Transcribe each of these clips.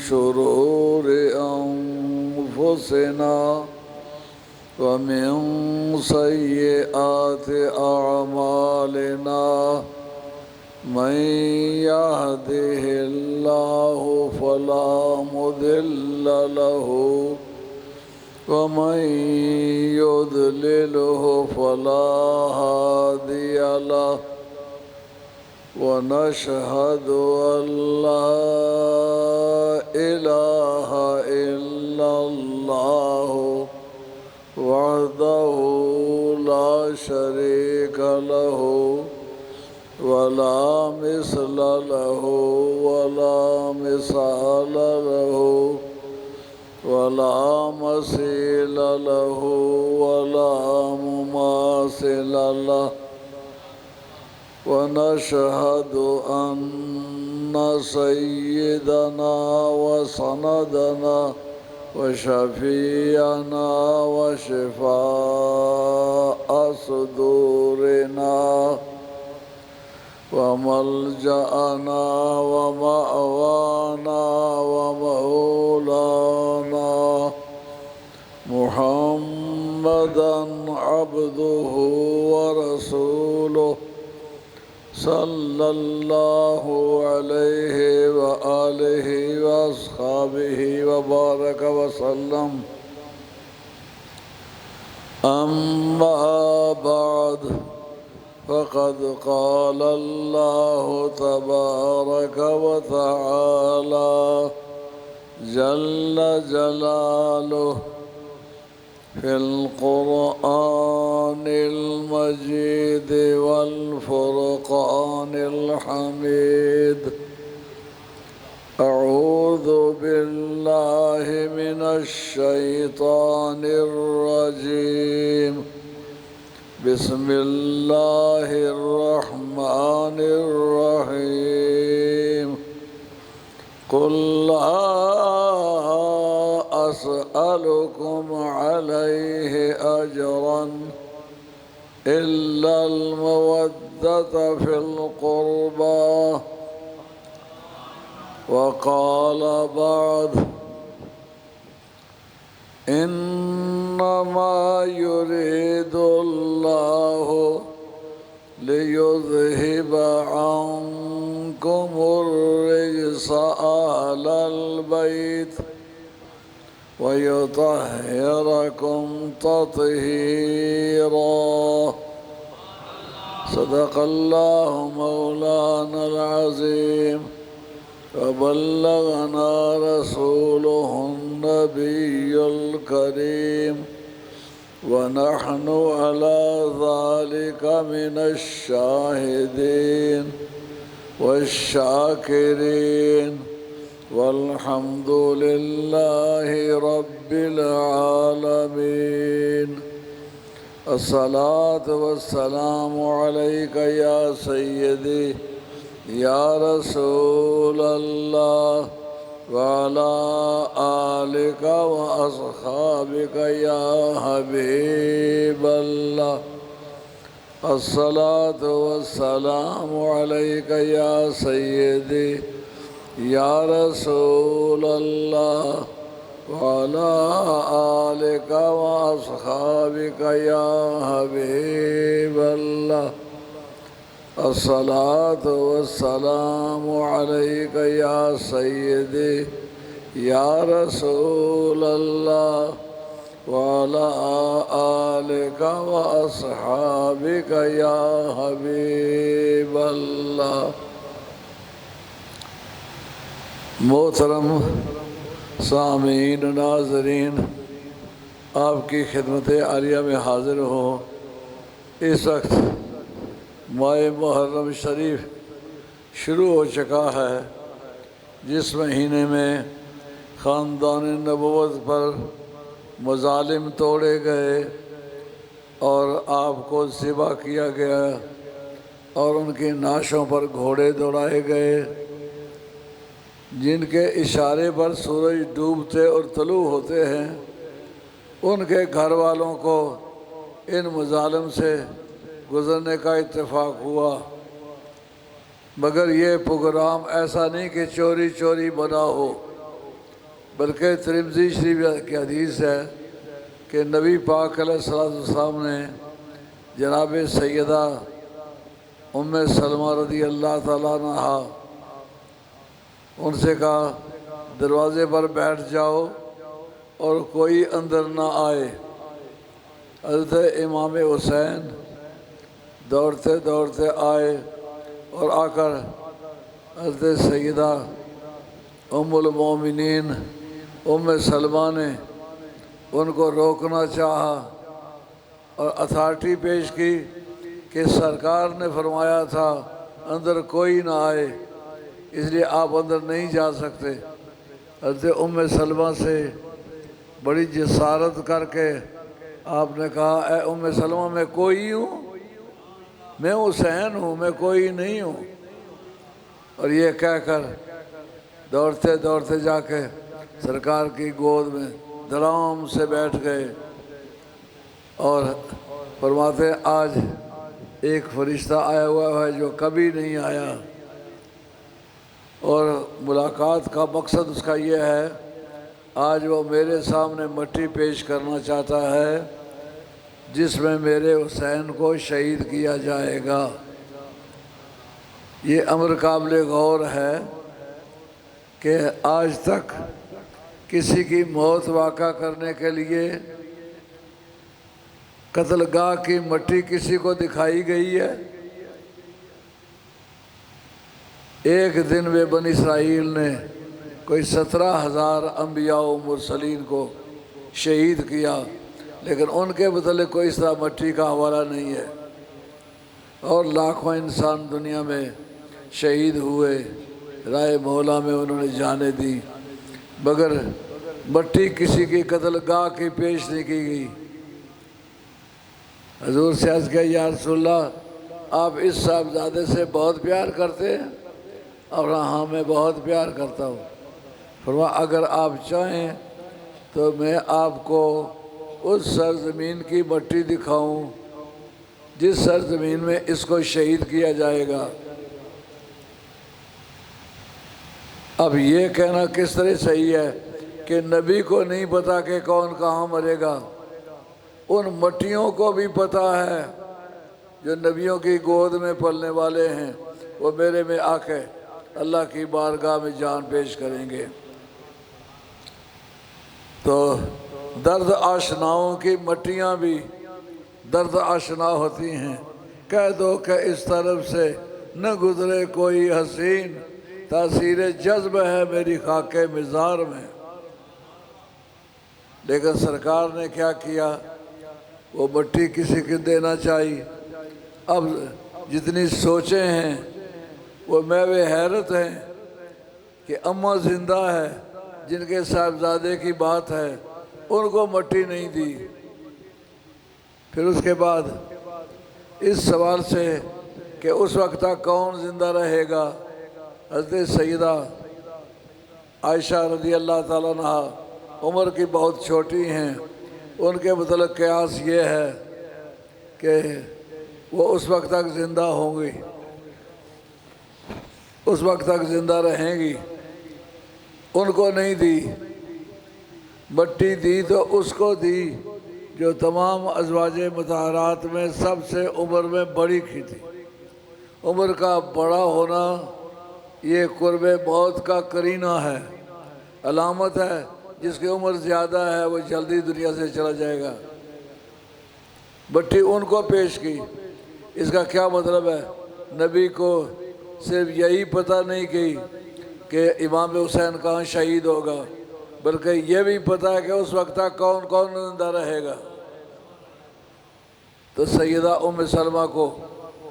شرور أنفسنا ومن سيئات أعمالنا من يهده الله فلا مضل له ومن يضلله فلا هادي له ونشهد أن لا إله إلا الله وحده لا شريك له ولا مثل له ولا مثال له ولا مثيل له ولا مماثل له ونشهد أن سيدنا وسندنا وشفيعنا وشفاء صدورنا وملجأنا ومأوانا ومولانا محمدا عبده ورسوله صلى الله عليه وآله وأصحابه وبارك وسلم أما بعد فقد قال الله تبارك وتعالى جل جلاله في القرآن المجيد والفرقان الحميد أعوذ بالله من الشيطان الرجيم بسم الله الرحمن الرحيم قل لا أسألكم عليه أجرا إلا المودة في القربى وقال بعد إنما يريد الله ليذهب عنكم الرجس أهل البيت ويطهركم تطهيرا صدق الله مولانا العظيم وبلغنا رسوله النبي الكريم ونحن على ذلك من الشاهدين والشاكرين والحمد لله رب العالمين الصلاة والسلام عليك يا سيدي يا رسول الله وعلى آلك وأصحابك يا حبيب الله الصلاة والسلام عليك يا سيدي يا رسول الله وعلى آلك وأصحابك يا حبيب الله الصلاة والسلام عليك يا سيدي يا رسول الله وعلى آلك وأصحابك يا حبيب الله محترم سامعین ناظرین، آپ کی خدمت عالیہ میں حاضر ہوں۔ اس وقت ماہ محرم شریف شروع ہو چکا ہے، جس مہینے میں خاندان نبوت پر مظالم توڑے گئے اور آپ کو ذبح کیا گیا اور ان کی نعشوں پر گھوڑے دوڑائے گئے، جن کے اشارے پر سورج ڈوبتے اور طلوع ہوتے ہیں۔ ان کے گھر والوں کو ان مظالم سے گزرنے کا اتفاق ہوا، مگر یہ پروگرام ایسا نہیں کہ چوری چوری بنا ہو، بلکہ ترمذی شریف کی حدیث ہے کہ نبی پاک علیہ السلام نے جناب سیدہ ام سلمہ رضی اللہ تعالیٰ عنہا ان سے کہا دروازے پر بیٹھ جاؤ اور کوئی اندر نہ آئے۔ حضرت امام حسین دوڑتے دوڑتے آئے اور آ کر حضرت سیدہ ام المومنین ام سلمہ نے ان کو روکنا چاہا اور اتھارٹی پیش کی کہ سرکار نے فرمایا تھا اندر کوئی نہ آئے، اس لیے آپ اندر نہیں جا سکتے۔ حضرت ام سلمہ سے بڑی جسارت کر کے آپ نے کہا اے ام سلمہ میں کوئی ہوں، میں حسین ہوں، میں کوئی نہیں ہوں۔ اور یہ کہہ کر دوڑتے دوڑتے جا کے سرکار کی گود میں دھڑام سے بیٹھ گئے اور فرماتے آج ایک فرشتہ آیا ہوا ہے جو کبھی نہیں آیا، اور ملاقات کا مقصد اس کا یہ ہے آج وہ میرے سامنے مٹی پیش کرنا چاہتا ہے جس میں میرے حسین کو شہید کیا جائے گا۔ یہ امر قابل غور ہے کہ آج تک کسی کی موت واقع کرنے کے لیے قتل گاہ کی مٹی کسی کو دکھائی گئی ہے؟ ایک دن میں بنی اسرائیل نے کوئی 17,000 انبیاء و مرسلین کو شہید کیا، لیکن ان کے متعلق کوئی اس طرح مٹی کا حوالہ نہیں ہے، اور لاکھوں انسان دنیا میں شہید ہوئے، رائے مولا میں انہوں نے جانیں دی، مگر مٹی کسی کی قتل گاہ کی پیش نہیں کی گئی۔ حضور سے عرض کیا یا رسول اللہ آپ اس صاحبزادے سے بہت پیار کرتے ہیں؟ اور ہاں میں بہت پیار کرتا ہوں۔ فرمایا اگر آپ چاہیں تو میں آپ کو اس سرزمین کی مٹی دکھاؤں جس سرزمین میں اس کو شہید کیا جائے گا۔ اب یہ کہنا کس طرح صحیح ہے کہ نبی کو نہیں پتا کہ کون کہاں مرے گا؟ ان مٹیوں کو بھی پتہ ہے جو نبیوں کی گود میں پلنے والے ہیں، وہ میرے میں آ کے اللہ کی بارگاہ میں جان پیش کریں گے۔ تو درد آشناؤں کی مٹیاں بھی درد آشنا ہوتی ہیں۔ کہہ دو کہ اس طرف سے نہ گزرے کوئی حسین، تاثیر جذب ہے میری خاک مزار میں۔ لیکن سرکار نے کیا کیا؟ وہ مٹی کسی کو دینا چاہیے۔ اب جتنی سوچیں ہیں وہ میوے حیرت ہیں کہ اماں زندہ ہے جن کے صاحبزادے کی بات ہے، ان کو مٹی نہیں دی۔ پھر اس کے بعد اس سوال سے کہ اس وقت تک کون زندہ رہے گا، حضرت سیدہ عائشہ رضی اللہ تعالیٰ عنہ عمر کی بہت چھوٹی ہیں، ان کے متعلق قیاس یہ ہے کہ وہ اس وقت تک زندہ ہوں گی، اس وقت تک زندہ رہیں گی۔ ان کو نہیں دی مٹی، دی تو اس کو دی جو تمام ازواج مطہرات میں سب سے عمر میں بڑی کی تھی۔ عمر کا بڑا ہونا یہ قرب موت کا قرینہ ہے، علامت ہے۔ جس کی عمر زیادہ ہے وہ جلدی دنیا سے چلا جائے گا۔ مٹی ان کو پیش کی۔ اس کا کیا مطلب ہے؟ نبی کو صرف یہی پتہ نہیں کی کہ امام حسین کہاں شہید ہوگا، بلکہ یہ بھی پتہ ہے کہ اس وقت تک کون کون زندہ رہے گا۔ تو سیدہ ام سلمہ کو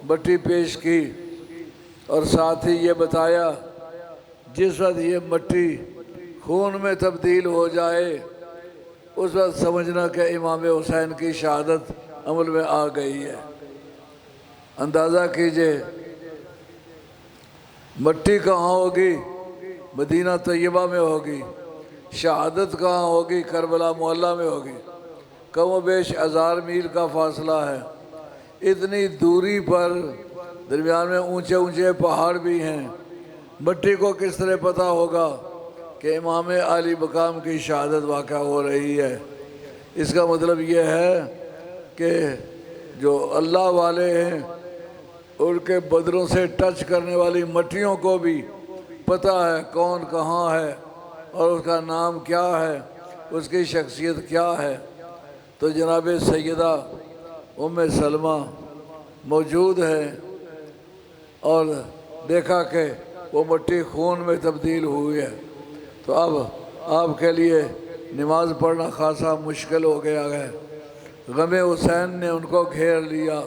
مٹی پیش کی اور ساتھ ہی یہ بتایا جس وقت یہ مٹی خون میں تبدیل ہو جائے اس وقت سمجھنا کہ امام حسین کی شہادت عمل میں آ گئی ہے۔ اندازہ کیجئے مٹی کہاں ہوگی؟ مدینہ طیبہ میں ہوگی۔ شہادت کہاں ہوگی؟ کربلا معلیٰ میں ہوگی۔ کم و بیش 1000 میل کا فاصلہ ہے۔ اتنی دوری پر درمیان میں اونچے اونچے پہاڑ بھی ہیں۔ مٹی کو کس طرح پتہ ہوگا کہ امام عالی مقام کی شہادت واقع ہو رہی ہے۔ اس کا مطلب یہ ہے کہ جو اللہ والے ہیں ان کے بدنوں سے ٹچ کرنے والی مٹیوں کو بھی پتہ ہے کون کہاں ہے اور اس کا نام کیا ہے، اس کی شخصیت کیا ہے۔ تو جناب سیدہ ام سلمہ موجود ہے اور دیکھا کہ وہ مٹی خون میں تبدیل ہوئی ہے، تو اب آپ کے لیے نماز پڑھنا خاصا مشکل ہو گیا ہے۔ غم حسین نے ان کو گھیر لیا۔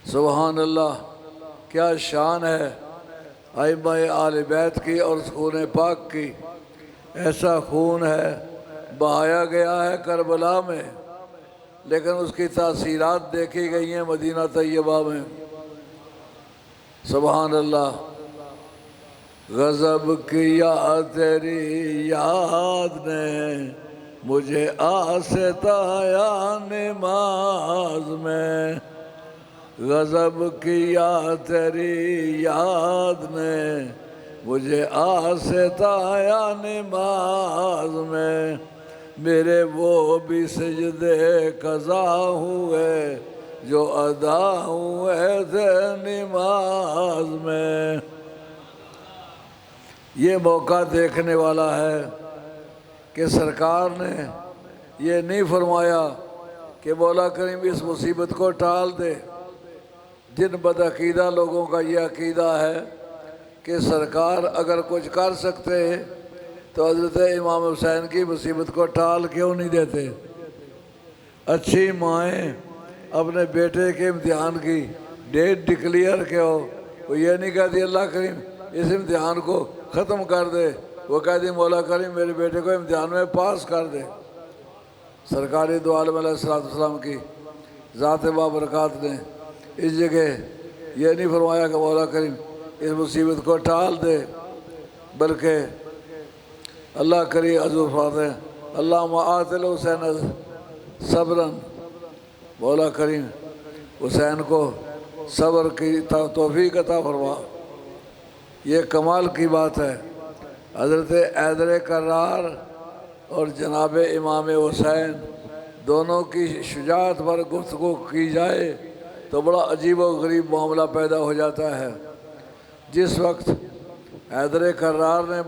سبحان اللہ، کیا شان ہے ائمہ آل بیت کی اور خون پاک کی۔ ایسا خون ہے بہایا گیا ہے کربلا میں، لیکن اس کی تاثیرات دیکھی گئی ہیں مدینہ طیبہ میں۔ سبحان اللہ، غضب کیا تیری یاد نے مجھے آستایا نماز میں، غضب کیا تیری یاد نے مجھے آستایا نماز میں، میرے وہ بھی سجدے قضا ہوئے جو ادا ہوئے تھے نماز میں۔ یہ موقع دیکھنے والا ہے کہ سرکار نے یہ نہیں فرمایا کہ مولا کریم اس مصیبت کو ٹال دے۔ جن بدعقیدہ لوگوں کا یہ عقیدہ ہے کہ سرکار اگر کچھ کر سکتے تو حضرت امام حسین کی مصیبت کو ٹال کیوں نہیں دیتے۔ اچھی مائیں اپنے بیٹے کے امتحان کی ڈیٹ ڈکلیئر کیوں، وہ یہ نہیں کہتی اللہ کریم اس امتحان کو ختم کر دے، وہ کہتی مولا کریم میرے بیٹے کو امتحان میں پاس کر دے۔ سرکاری دو عالم علیہ السلام کی ذات بابرکات نے اس جگہ یہ نہیں فرمایا کہ مولا کریم اس مصیبت کو ٹال دے، بلکہ اللہ کریم حضور فرماتے ہیں اللہم آت الحسین صبرا، مولا کریم حسین کو صبر کی توفیق عطا فرما۔ یہ کمال کی بات ہے۔ حضرت حیدر کرار اور جناب امام حسین دونوں کی شجاعت پر گفتگو کی جائے تو بڑا عجیب و غریب معاملہ پیدا ہو جاتا ہے۔ جس وقت حیدر کرار نے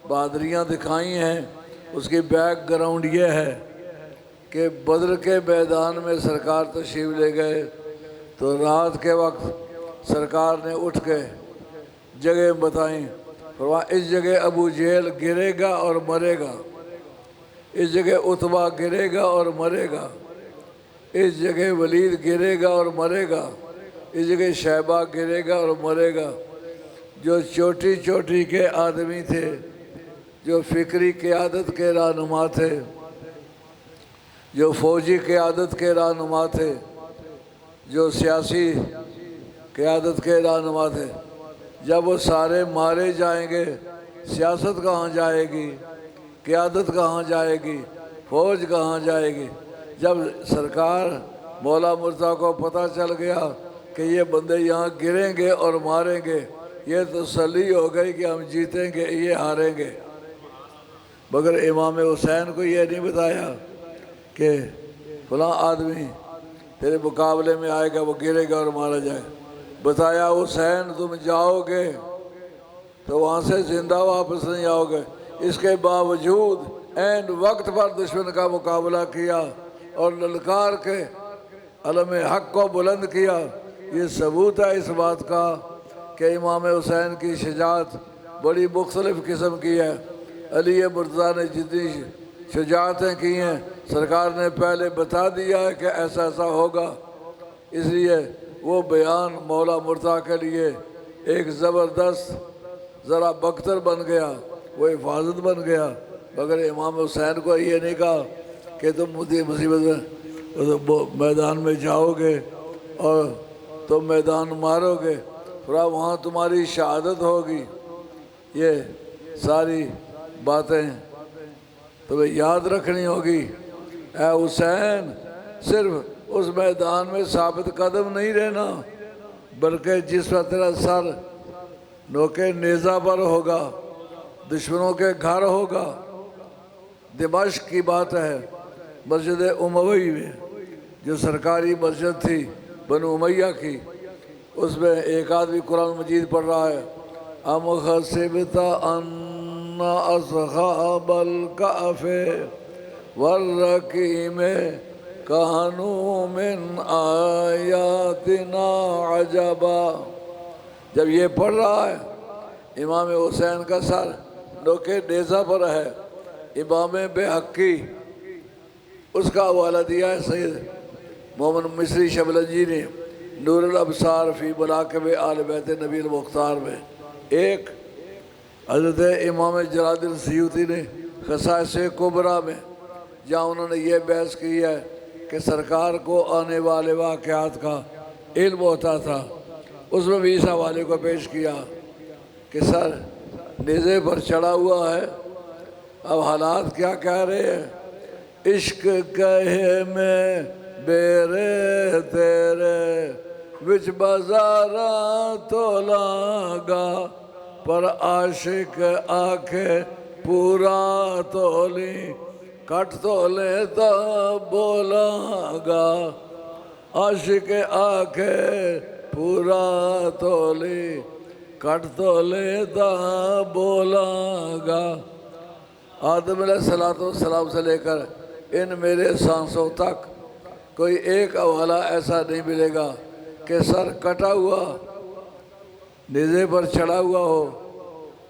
بہادریاں دکھائی ہیں، اس کی بیک گراؤنڈ یہ ہے کہ بدر کے میدان میں سرکار تشریف لے گئے تو رات کے وقت سرکار نے اٹھ کے جگہ بتائیں، فرمایا اس جگہ ابو جہل گرے گا اور مرے گا، اس جگہ عتبہ گرے گا اور مرے گا، اس جگہ ولید گرے گا اور مرے گا، اس جگہ شیبہ گرے گا اور مرے گا۔ جو چوٹی چوٹی کے آدمی تھے، جو فکری قیادت کے رہنما تھے، جو فوجی قیادت کے رہنما تھے، جو سیاسی قیادت کے رہنما تھے، جب وہ سارے مارے جائیں گے سیاست کہاں جائے گی، قیادت کہاں جائے گی، فوج کہاں جائے گی۔ جب سرکار مولا مرتضیٰ کو پتہ چل گیا کہ یہ بندے یہاں گریں گے اور ماریں گے، یہ تسلی ہو گئی کہ ہم جیتیں گے، یہ ہاریں گے۔ مگر امام حسین کو یہ نہیں بتایا کہ فلاں آدمی تیرے مقابلے میں آئے گا، وہ گرے گا اور مارا جائے۔ بتایا حسین تم جاؤ گے تو وہاں سے زندہ واپس نہیں آؤ گے۔ اس کے باوجود عین وقت پر دشمن کا مقابلہ کیا اور للکار کے علم حق کو بلند کیا۔ یہ ثبوت ہے اس بات کا کہ امام حسین کی شجاعت بڑی مختلف قسم کی ہے۔ علی مرتضیٰ نے جتنی شجاعتیں کی ہیں سرکار نے پہلے بتا دیا ہے کہ ایسا ایسا ہوگا، اس لیے وہ بیان مولا مرتضیٰ کے لیے ایک زبردست ذرا بختر بن گیا، وہ حفاظت بن گیا۔ مگر امام حسین کو یہ نہیں کہا کہ تم مصیبت میں میدان میں جاؤ گے اور تم میدان مارو گے، وہاں تمہاری شہادت ہوگی۔ یہ ساری باتیں تمہیں یاد رکھنی ہوگی۔ اے حسین، صرف اس میدان میں ثابت قدم نہیں رہنا، بلکہ جس وقت تیرا سر نوکے نیزہ پر ہوگا دشمنوں کے گھر ہوگا۔ دمشق کی بات ہے، مسجد اموی میں جو سرکاری مسجد تھی بنو امیہ کی، اس میں ایک آدمی قرآن مجید پڑھ رہا ہے، ام حسبت ان اصحاب الکہف والرقیم کانوا من آیاتنا عجبا۔ جب یہ پڑھ رہا ہے، امام حسین کا سر نوکے نیزہ پر ہے، امام بحقی اس کا حوالہ دیا ہے سید محمد مصری شبلنجی نے نور الابصار فی مناقب آل بیت نبی المختار میں۔ ایک حضرت امام جلال الدین سیوطی نے خصائص کبریٰ میں، جہاں انہوں نے یہ بحث کی ہے کہ سرکار کو آنے والے واقعات کا علم ہوتا تھا، اس میں بھی اس حوالے کو پیش کیا کہ سر نیزے پر چڑھا ہوا ہے، اب حالات کیا کہہ رہے ہیں، عشق کہے میں بیرے تیرے وچ بازاراں تو لاگا، پر عاشق آکھے پورا تولی کٹ تولے تا بولا گا، عاشق آکھے پورا تولی کٹ تولے تا بولا گا۔ آدم علیہ السلام سے لے کر ان میرے سانسوں تک کوئی ایک حوالہ ایسا نہیں ملے گا کہ سر کٹا ہوا نیزے پر چڑھا ہوا ہو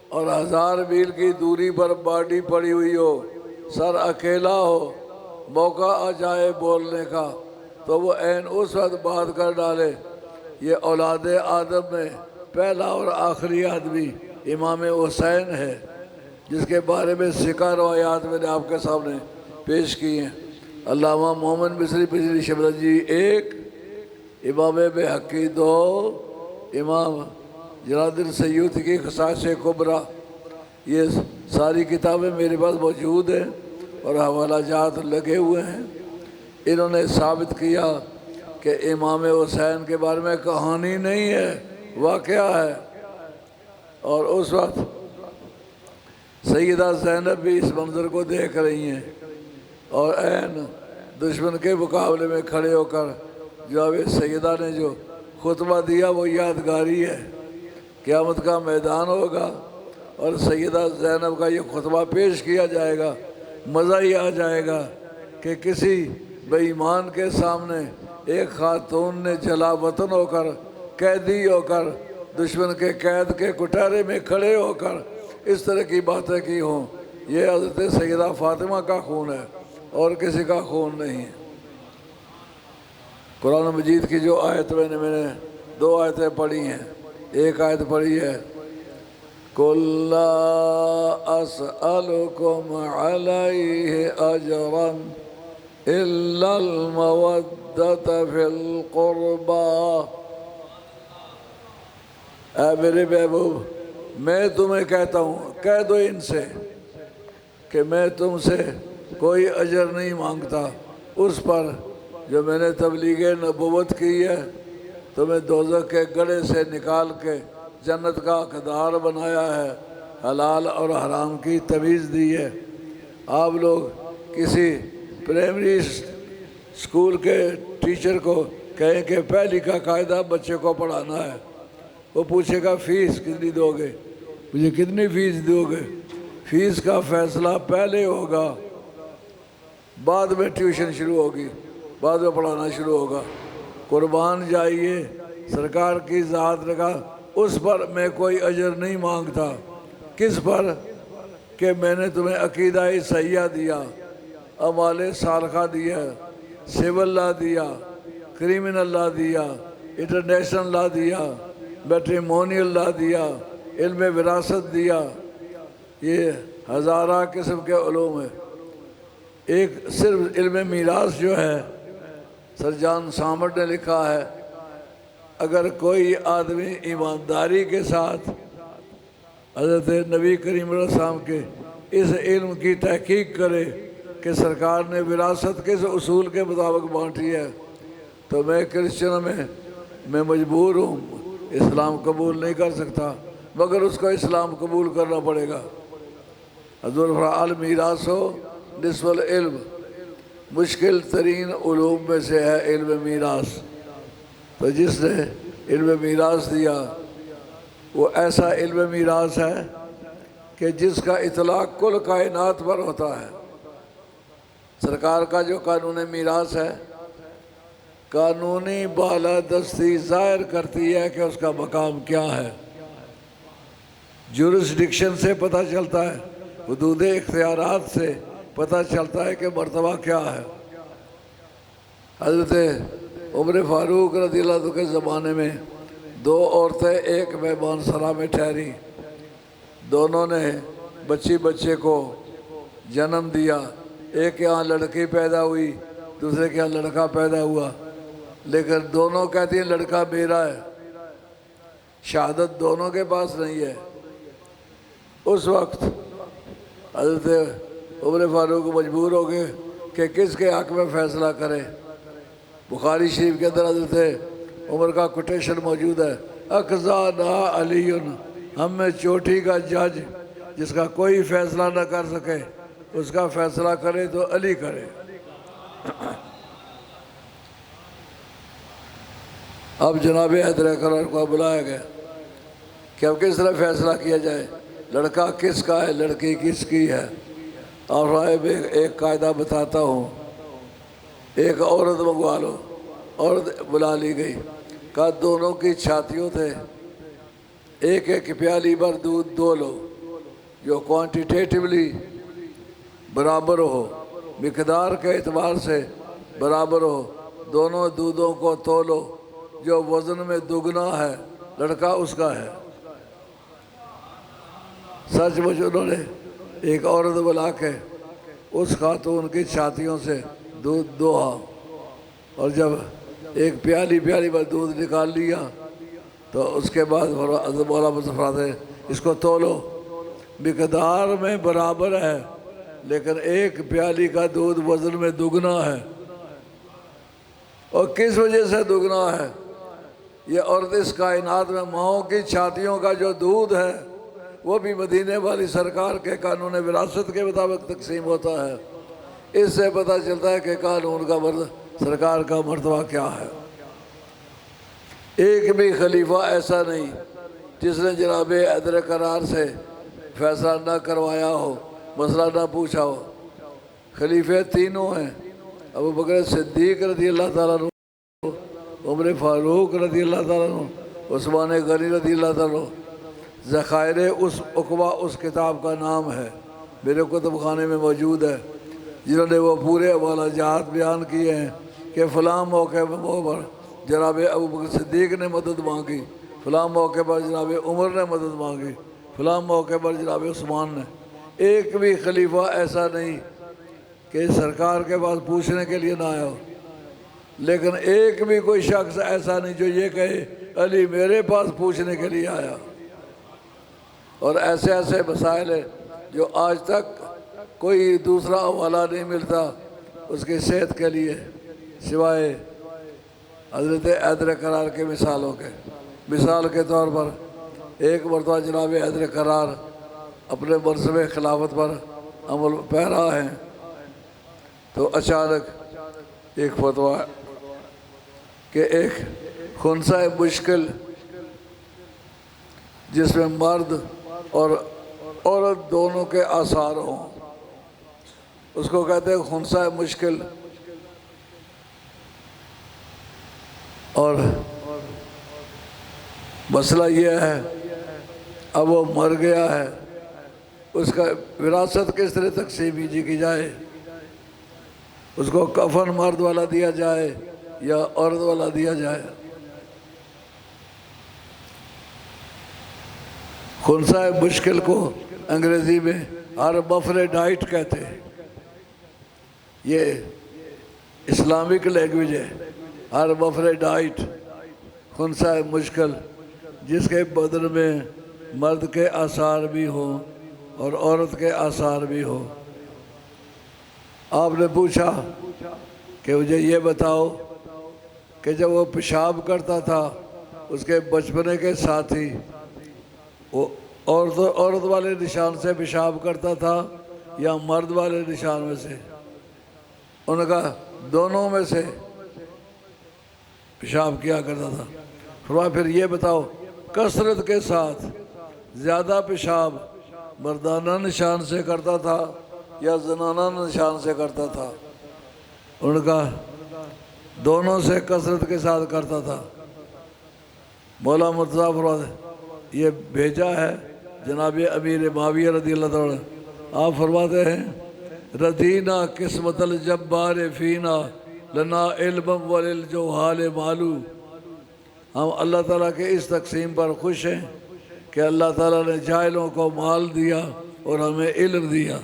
اور 1000 میل کی دوری پر باڈی پڑی ہوئی ہو، سر اکیلا ہو، موقع آ جائے بولنے کا تو وہ عین اس وقت بات کر ڈالے۔ یہ اولاد آدم میں پہلا اور آخری آدمی امام حسین ہے، جس کے بارے میں سکہ روایات میں نے آپ کے سامنے پیش کی ہیں۔ علامہ محمد مصری شبلنجی 1، امام بحقی 2، امام جلال الدین سیوطی کی خصائص کبریٰ، یہ ساری کتابیں میرے پاس موجود ہیں اور حوالہ جات لگے ہوئے ہیں۔ انہوں نے ثابت کیا کہ امام حسین کے بارے میں کہانی نہیں ہے، واقعہ ہے، اور اس وقت سیدہ زینب بھی اس منظر کو دیکھ رہی ہیں اور عین دشمن کے مقابلے میں کھڑے ہو کر جناب سیدہ نے جو خطبہ دیا وہ یادگاری ہے۔ قیامت کا میدان ہوگا اور سیدہ زینب کا یہ خطبہ پیش کیا جائے گا، مزہ ہی آ جائے گا کہ کسی بے ایمان کے سامنے ایک خاتون نے جلا وطن ہو کر، قیدی ہو کر، دشمن کے قید کے کٹہرے میں کھڑے ہو کر اس طرح کی باتیں کی ہوں۔ یہ حضرت سیدہ فاطمہ کا خون ہے اور کسی کا خون نہیں ہے۔ قرآن مجید کی جو آیت میں نے 2 آیتیں پڑھی ہیں، ایک آیت پڑھی ہے قُلْ لَا أَسْأَلُكُمْ عَلَيْهِ أَجْرًا إِلَّا الْمَوَدَّةَ فِي الْقُرْبَى۔ اے میرے محبوب، میں تمہیں کہتا ہوں، کہہ دو ان سے کہ میں تم سے کوئی اجر نہیں مانگتا اس پر جو میں نے تبلیغ نبوت کی ہے، تمہیں دوزخ کے گڑھے سے نکال کے جنت کا حقدار بنایا ہے، حلال اور حرام کی تمیز دی ہے۔ آپ لوگ کسی پرائمری اسکول کے ٹیچر کو کہیں کہ پہلی کا قاعدہ بچے کو پڑھانا ہے، وہ پوچھے گا فیس کتنی دو گے، مجھے کتنی فیس دو گے؟ فیس کا فیصلہ پہلے ہوگا، بعد میں ٹیوشن شروع ہوگی، بعد میں پڑھانا شروع ہوگا۔ قربان جائیے، سرکار کی ذات نے کہا اس پر میں کوئی اجر نہیں مانگتا۔ کس پر؟ کہ میں نے تمہیں عقیدہ صحیحہ دیا، اعمال صالحہ دیا، سول لا دیا، کریمنل لا دیا، انٹرنیشنل لا دیا، میٹریمونیل لا دیا، علم وراثت دیا، یہ ہزارہ قسم کے علوم ہیں۔ ایک صرف علم میراث جو ہے، سر جان سامٹ نے لکھا ہے، اگر کوئی آدمی ایمانداری کے ساتھ حضرت نبی کریم علیہ السلام کے اس علم کی تحقیق کرے کہ سرکار نے وراثت کس اصول کے مطابق بانٹی ہے، تو میں کرسچنوں میں مجبور ہوں، اسلام قبول نہیں کر سکتا، مگر اس کو اسلام قبول کرنا پڑے گا۔ حضور المیراث و نصف العلم، مشکل ترین علوم میں سے ہے علم میراث۔ تو جس نے علم میراث دیا وہ ایسا علم میراث ہے کہ جس کا اطلاق کل کائنات پر ہوتا ہے۔ سرکار کا جو قانون میراث ہے، قانونی بالادستی ظاہر کرتی ہے کہ اس کا مقام کیا ہے۔ جورسڈکشن سے پتہ چلتا ہے، حدود اختیارات سے پتہ چلتا ہے کہ مرتبہ کیا ہے۔ حضرت عمر فاروق رضی اللہ عنہ کے زمانے میں دو عورتیں ایک مہمان خانہ میں ٹھہری، دونوں نے بچے کو جنم دیا۔ ایک کے یہاں لڑکی پیدا ہوئی، دوسرے کے یہاں لڑکا پیدا ہوا، لیکن دونوں کہتی ہیں لڑکا میرا ہے، شہادت دونوں کے پاس نہیں ہے۔ اس وقت حضرت عمر فاروق مجبور ہو گئے کہ کس کے حق میں فیصلہ کرے۔ بخاری شریف کے اندر حضرت عمر کا کوٹیشن موجود ہے، اقضانا علی، ہم میں چوٹی کا جج جس کا کوئی فیصلہ نہ کر سکے، اس کا فیصلہ کرے تو علی کرے۔ اب جناب حیدر کرار کو بلایا گیا کہ اب کس طرح فیصلہ کیا جائے، لڑکا کس کا ہے، لڑکی کس کی ہے۔ اور ایک قاعدہ بتاتا ہوں، ایک عورت منگوا لو۔ عورت بلا لی گئی، کہا دونوں کی چھاتیوں تھے، ایک ایک پیالی بھر دودھ دو لو، جو کوانٹیٹیولی برابر ہو، مقدار کے اعتبار سے برابر ہو، دونوں دودھوں کو تولو، جو وزن میں دگنا ہے لڑکا اس کا ہے۔ سچ مچ انہوں نے ایک عورت بلا کے اس خاتون کی چھاتیوں سے دودھ دوہا، اور جب ایک پیالی پر دودھ نکال لیا تو اس کے بعد مولا مظفر اس کو تولو، مقدار میں برابر ہے لیکن ایک پیالی کا دودھ وزن میں دگنا ہے۔ اور کس وجہ سے دگنا ہے؟ یہ عورت اس کائنات میں ماؤں کی چھاتیوں کا جو دودھ ہے وہ بھی مدینے والی سرکار کے قانون وراثت کے مطابق تقسیم ہوتا ہے۔ اس سے پتہ چلتا ہے کہ قانون کا سرکار کا مرتبہ کیا ہے۔ ایک بھی خلیفہ ایسا نہیں جس نے جناب حیدر کرار سے فیصلہ نہ کروایا ہو، مسئلہ نہ پوچھا ہو۔ خلیفے تینوں ہیں، ابو بکر صدیق رضی اللہ تعالیٰ عنہ، عمر فاروق رضی اللہ تعالیٰ عنہ، عثمان غنی رضی اللہ تعالیٰ عنہ۔ ذخائر اس عقبہ اس کتاب کا نام ہے، میرے کتب خانے میں موجود ہے، جنہوں نے وہ پورے حوالہ جات بیان کیے ہیں کہ فلاں موقع پر جناب ابو بکر صدیق نے مدد مانگی، فلاں موقع پر جناب عمر نے مدد مانگی، فلاں موقع پر جناب عثمان نے۔ ایک بھی خلیفہ ایسا نہیں کہ سرکار کے پاس پوچھنے کے لیے نہ آیا ہو، لیکن ایک بھی کوئی شخص ایسا نہیں جو یہ کہے علی میرے پاس پوچھنے کے لیے آیا۔ اور ایسے ایسے مسائل ہیں جو آج تک کوئی دوسرا حوالہ نہیں ملتا اس کی صحت کے لیے سوائے حضرت حیدر کرار کے مثالوں کے۔ مثال کے طور پر ایک مرتبہ جناب حیدر کرار اپنے منصب خلافت پر عمل پیرا ہیں تو اچانک ایک فتویٰ کہ ایک خنثی مشکل جس میں مرد اور عورت دونوں کے آثار ہوں، اس کو کہتے ہیں خنثی مشکل۔ اور مسئلہ یہ ہے اب وہ مر گیا ہے، اس کا وراثت کس طرح تقسیم کی جائے، اس کو کفن مرد والا دیا جائے یا عورت والا دیا جائے۔ خنثی مشکل کو انگریزی میں ہرمفریڈائٹ کہتے ہیں، یہ اسلامک لینگویج ہے۔ ہرمفریڈائٹ خنثی مشکل جس کے بدن میں مرد کے آثار بھی ہوں اور عورت کے آثار بھی ہوں۔ آپ نے پوچھا کہ مجھے یہ بتاؤ کہ جب وہ پیشاب کرتا تھا اس کے بچپنے کے ساتھی وہ عورت والے نشان سے پیشاب کرتا تھا یا مرد والے نشان میں سے؟ انہوں نے کہا دونوں میں سے پیشاب کیا کرتا تھا۔ فرمایا پھر یہ بتاؤ کثرت کے ساتھ زیادہ پیشاب مردانہ نشان سے کرتا تھا یا زنانہ نشان سے کرتا تھا؟ انہوں نے کہا دونوں سے کثرت کے ساتھ کرتا تھا۔ مولا مرتضیٰ فرماتے یہ بھیجا ہے جناب امیر معاویہ رضی اللہ تعالیٰ، آپ فرماتے ہیں ردینا قسمت الجبار فینا لنا علم وللجوہال مالو، ہم اللہ تعالیٰ کے اس تقسیم پر خوش ہیں کہ اللہ تعالیٰ نے جاہلوں کو مال دیا اور ہمیں علم دیا۔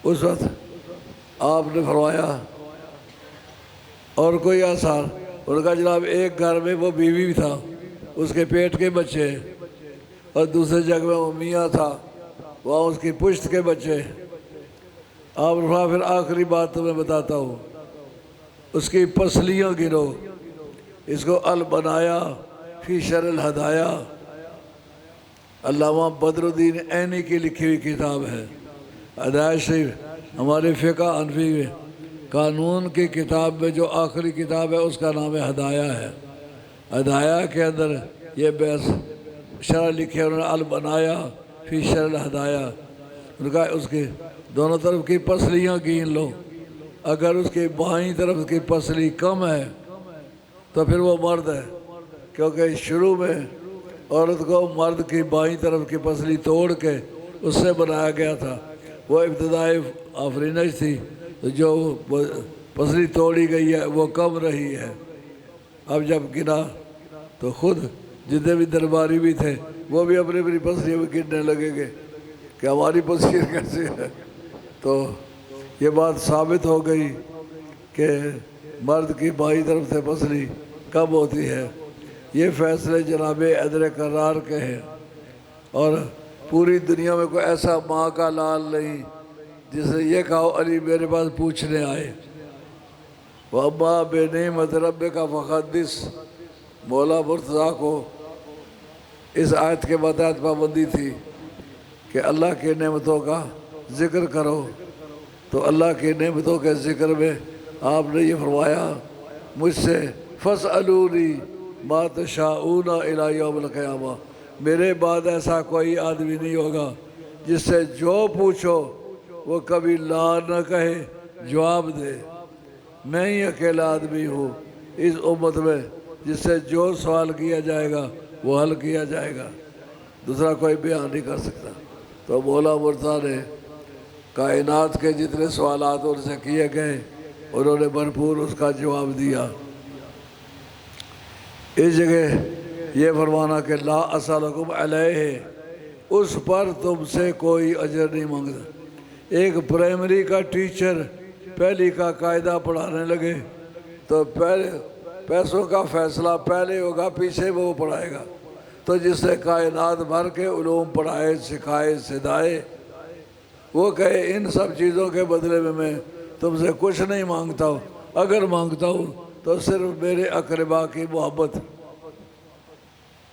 اس وقت آپ نے فرمایا اور کوئی آثار؟ انہوں نے کہا جناب ایک گھر میں وہ بیوی بھی تھا، اس کے پیٹ کے بچے، اور دوسرے جگہ میں وہ میاں تھا، وہاں اس کی پشت کے بچے۔ آپ نے فرمایا پھر آخری بات تمہیں بتاتا ہوں، اس کی پسلیاں گنو۔ اس کو البنایا فی شرح الہدایا، علامہ بدر الدین عینی کی لکھی ہوئی کتاب ہے۔ ہدایہ شریف ہمارے فقہ حنفی میں قانون کی کتاب میں جو آخری کتاب ہے اس کا نام ہے ہدایہ ہے۔ ہدایہ کے اندر یہ بحث شرح لکھی ہے انہوں نے، البنایا فی شرح الہدایا۔ انہوں نے کہا اس کی دونوں طرف کی پسلیاں گین لو، اگر اس کی بائیں طرف کی پسلی کم ہے تو پھر وہ مرد ہے، کیونکہ شروع میں عورت کو مرد کی بائیں طرف کی پسلی توڑ کے اس سے بنایا گیا تھا، وہ ابتدائی آفرینش تھی، تو جو پسلی توڑی گئی ہے وہ کم رہی ہے۔ اب جب گنا تو خود جتنے بھی درباری بھی تھے وہ بھی اپنی اپنی پسلیاں بھی گننے لگے گے کہ ہماری پسلی کیسے ہے۔ تو یہ بات ثابت ہو گئی کہ مرد کی بائیں طرف سے پسلی کم ہوتی ہے۔ یہ فیصلے جناب عدل قرار کے ہیں، اور پوری دنیا میں کوئی ایسا ماں کا لال نہیں جس نے یہ کہا علی میرے پاس پوچھنے آئے۔ وَأَمَّا بِنِعْمَتِ رَبِّكَ فَحَدِّثْ، مولا مرتضیٰ کو اس آیت کے متحد پابندی تھی کہ اللہ کی نعمتوں کا ذکر کرو، تو اللہ کی نعمتوں کے ذکر میں آپ نے یہ فرمایا مجھ سے فَاسْأَلُونِي مَا تَشَاءُونَ إِلَىٰ يَوْمِ الْقِيَامَةِ، میرے بعد ایسا کوئی آدمی نہیں ہوگا جس سے جو پوچھو وہ کبھی لا نہ کہے، جواب دے۔ میں ہی اکیلا آدمی ہوں اس امت میں جس سے جو سوال کیا جائے گا وہ حل کیا جائے گا، دوسرا کوئی بیان نہیں کر سکتا۔ تو مولا مرتضیٰ نے کائنات کے جتنے سوالات ان سے کیے گئے انہوں نے بھرپور اس کا جواب دیا۔ اس جگہ یہ فرمانا کہ لا اسألکم علیہ، اس پر تم سے کوئی اجر نہیں مانگتا۔ ایک پرائمری کا ٹیچر پہلی کا قاعدہ پڑھانے لگے تو پہلے پیسوں کا فیصلہ پہلے ہوگا، پیچھے وہ پڑھائے گا۔ تو جس سے کائنات بھر کے علوم پڑھائے، سکھائے، سدھائے، وہ کہے ان سب چیزوں کے بدلے میں تم سے کچھ نہیں مانگتا ہوں، اگر مانگتا ہوں تو صرف میرے اقربا کی محبت۔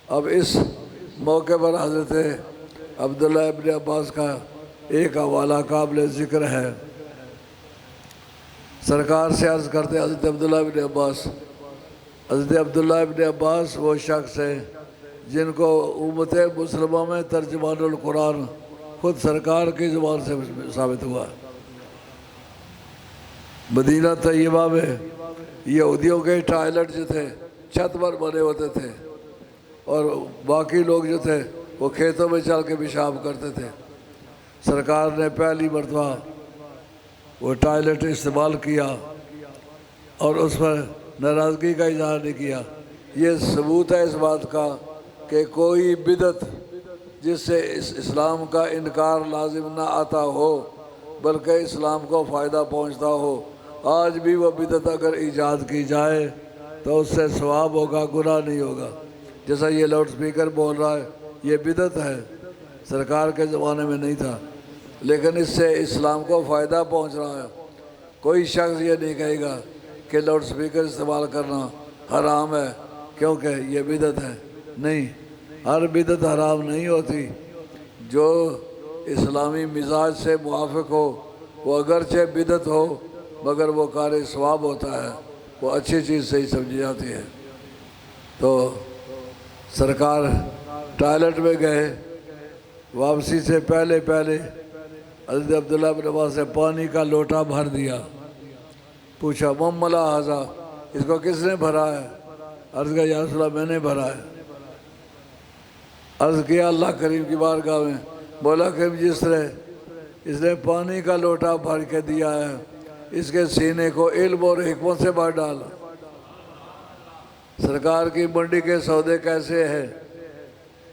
اب اس موقع پر حضرت عبداللہ ابن عباس کا ایک حوالہ قابل ذکر ہے۔ سرکار سے عرض کرتے حضرت عبداللہ ابن عباس، حضرت عبداللہ ابن عباس وہ شخص ہیں جن کو امت مسلمہ میں ترجمان القرآن خود سرکار کی زبان سے ثابت ہوا۔ مدینہ طیبہ میں یہودیوں کے ٹائلٹ جو تھے چھت پر بنے ہوتے تھے، اور باقی لوگ جو تھے وہ کھیتوں میں چل کے پیشاب کرتے تھے۔ سرکار نے پہلی مرتبہ وہ ٹائلٹ استعمال کیا اور اس پر ناراضگی کا اظہار نہیں کیا۔ یہ ثبوت ہے اس بات کا کہ کوئی بدعت جس سے اسلام کا انکار لازم نہ آتا ہو بلکہ اسلام کو فائدہ پہنچتا ہو، آج بھی وہ بدعت اگر ایجاد کی جائے تو اس سے ثواب ہوگا، گناہ نہیں ہوگا۔ جیسا یہ لاؤڈ سپیکر بول رہا ہے یہ بدعت ہے، سرکار کے زمانے میں نہیں تھا، لیکن اس سے اسلام کو فائدہ پہنچ رہا ہے۔ کوئی شخص یہ نہیں کہے گا کہ لاؤڈ سپیکر استعمال کرنا حرام ہے کیونکہ یہ بدعت ہے، نہیں، ہر بدعت حرام نہیں ہوتی، جو اسلامی مزاج سے موافق ہو وہ اگرچہ بدعت ہو مگر وہ کار ثواب ہوتا ہے، وہ اچھی چیز سے ہی سمجھی جاتی ہے۔ تو سرکار ٹوائلٹ میں گئے، واپسی سے پہلے حضرت عبداللہ بن عباس نے پانی کا لوٹا بھر دیا۔ پوچھا مملا حضا، اس کو کس نے بھرا ہے؟ عرض کیا یا رسول اللہ میں نے بھرا ہے۔ عرض کیا اللہ کریم کی بارگاہ میں، مولا کریم جس طرح اس نے پانی کا لوٹا بھر کے دیا ہے، اس کے سینے کو علم اور حکمت سے بھر ڈالا۔ سرکار کی منڈی کے سودے کیسے ہیں؟